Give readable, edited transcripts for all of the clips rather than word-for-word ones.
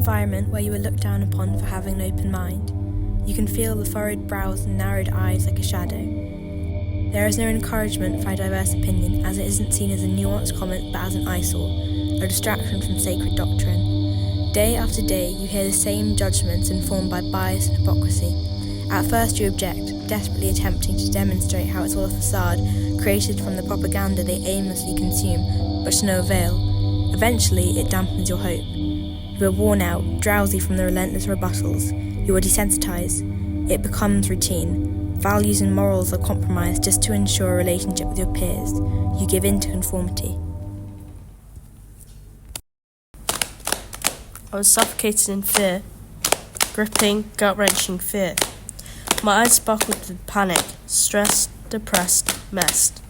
environment where you are looked down upon for having an open mind. You can feel the furrowed brows and narrowed eyes like a shadow. There is no encouragement for a diverse opinion, as it isn't seen as a nuanced comment but as an eyesore, a distraction from sacred doctrine. Day after day you hear the same judgments informed by bias and hypocrisy. At first you object, desperately attempting to demonstrate how it's all a facade created from the propaganda they aimlessly consume, but to no avail. Eventually it dampens your hope. You are worn out, drowsy from the relentless rebuttals. You are desensitized. It becomes routine. Values and morals are compromised just to ensure a relationship with your peers. You give in to conformity. I was suffocated in fear, gripping, gut-wrenching fear. My eyes sparkled with panic, stressed, depressed, messed.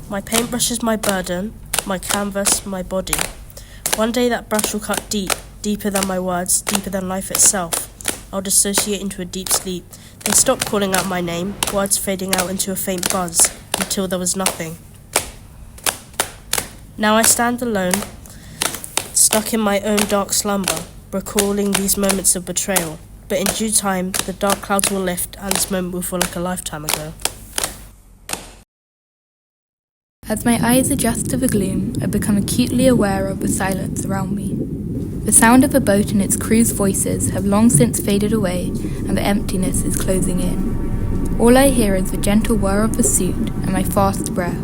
My paintbrush is my burden, my canvas, my body. One day that brush will cut deep, deeper than my words, deeper than life itself. I'll dissociate into a deep sleep. They stopped calling out my name, words fading out into a faint buzz, until there was nothing. Now I stand alone, stuck in my own dark slumber, recalling these moments of betrayal. But in due time, the dark clouds will lift, and this moment will feel like a lifetime ago. As my eyes adjust to the gloom, I become acutely aware of the silence around me. The sound of a boat and its crew's voices have long since faded away, and the emptiness is closing in. All I hear is the gentle whir of the suit and my fast breath.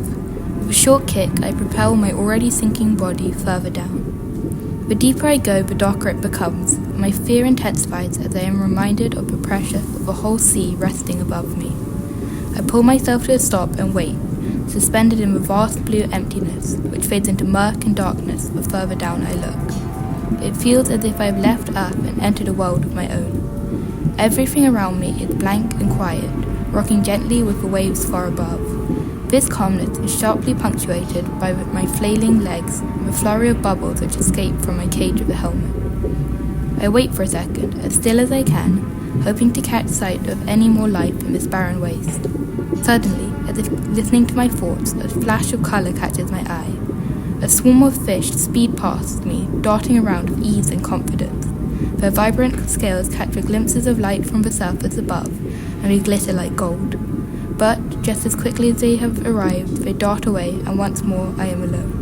With a short kick, I propel my already sinking body further down. The deeper I go, the darker it becomes, and my fear intensifies as I am reminded of the pressure of the whole sea resting above me. I pull myself to a stop and wait, suspended in the vast blue emptiness, which fades into murk and darkness the further down I look. It feels as if I have left Earth and entered a world of my own. Everything around me is blank and quiet, rocking gently with the waves far above. This calmness is sharply punctuated by my flailing legs and the flurry of bubbles which escape from my cage of the helmet. I wait for a second, as still as I can, hoping to catch sight of any more life in this barren waste. Suddenly, as if listening to my thoughts, a flash of colour catches my eye. A swarm of fish speed past me, darting around with ease and confidence. Their vibrant scales catch glimpses of light from the surface above, and they glitter like gold. But, just as quickly as they have arrived, they dart away, and once more I am alone.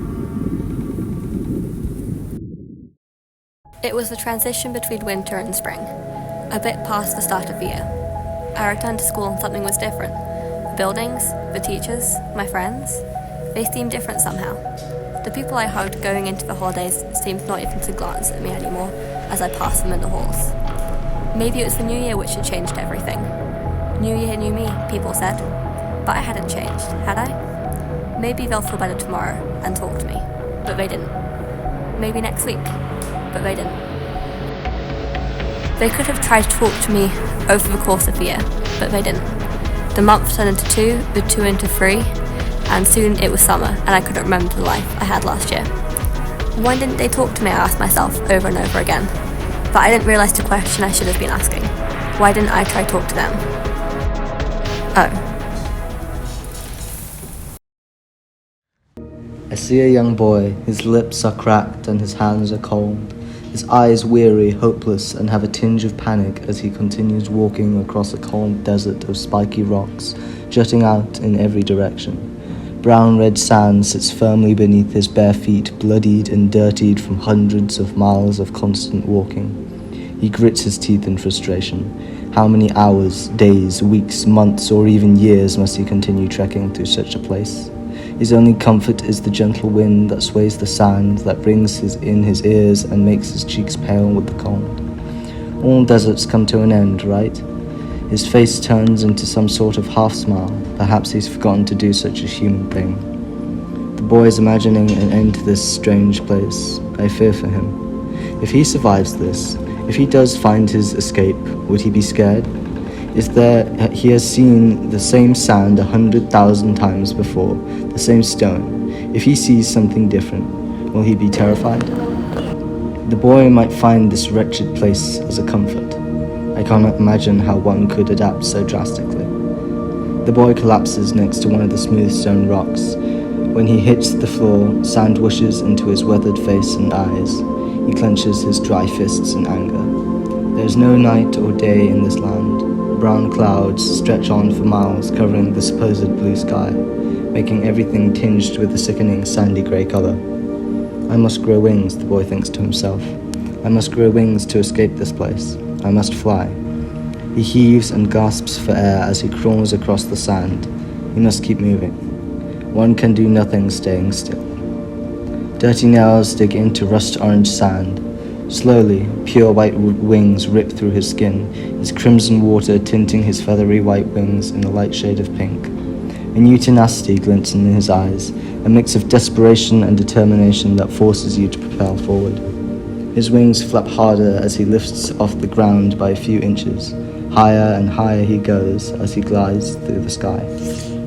It was the transition between winter and spring, a bit past the start of the year. I returned to school and something was different. The buildings, the teachers, my friends, they seemed different somehow. The people I hugged going into the holidays seemed not even to glance at me anymore as I passed them in the halls. Maybe it was the new year which had changed everything. New year, new me, people said. But I hadn't changed, had I? Maybe they'll feel better tomorrow and talk to me, but they didn't. Maybe next week, but they didn't. They could have tried to talk to me over the course of the year, but they didn't. The month turned into 2, the 2 into 3, and soon it was summer and I couldn't remember the life I had last year. Why didn't they talk to me, I asked myself over and over again. But I didn't realise the question I should have been asking. Why didn't I try to talk to them? Oh. I see a young boy, his lips are cracked and his hands are cold. His eyes weary, hopeless, and have a tinge of panic as he continues walking across a cold desert of spiky rocks, jutting out in every direction. Brown-red sand sits firmly beneath his bare feet, bloodied and dirtied from hundreds of miles of constant walking. He grits his teeth in frustration. How many hours, days, weeks, months, or even years must he continue trekking through such a place? His only comfort is the gentle wind that sways the sand, that brings in his ears and makes his cheeks pale with the cold. All deserts come to an end, right? His face turns into some sort of half-smile. Perhaps he's forgotten to do such a human thing. The boy is imagining an end to this strange place. I fear for him. If he survives this, if he does find his escape, would he be scared? He has seen the same sand 100,000 times before, the same stone. If he sees something different, will he be terrified? The boy might find this wretched place as a comfort. I cannot imagine how one could adapt so drastically. The boy collapses next to one of the smooth stone rocks. When he hits the floor, sand whooshes into his weathered face and eyes. He clenches his dry fists in anger. There is no night or day in this land. Brown clouds stretch on for miles, covering the supposed blue sky, making everything tinged with a sickening sandy grey colour. I must grow wings, the boy thinks to himself. I must grow wings to escape this place. I must fly. He heaves and gasps for air as he crawls across the sand. He must keep moving. One can do nothing staying still. Dirty nails dig into rust-orange sand. Slowly, pure white wings rip through his skin, his crimson water tinting his feathery white wings in a light shade of pink. A new tenacity glints in his eyes, a mix of desperation and determination that forces you to propel forward. His wings flap harder as he lifts off the ground by a few inches. Higher and higher he goes as he glides through the sky.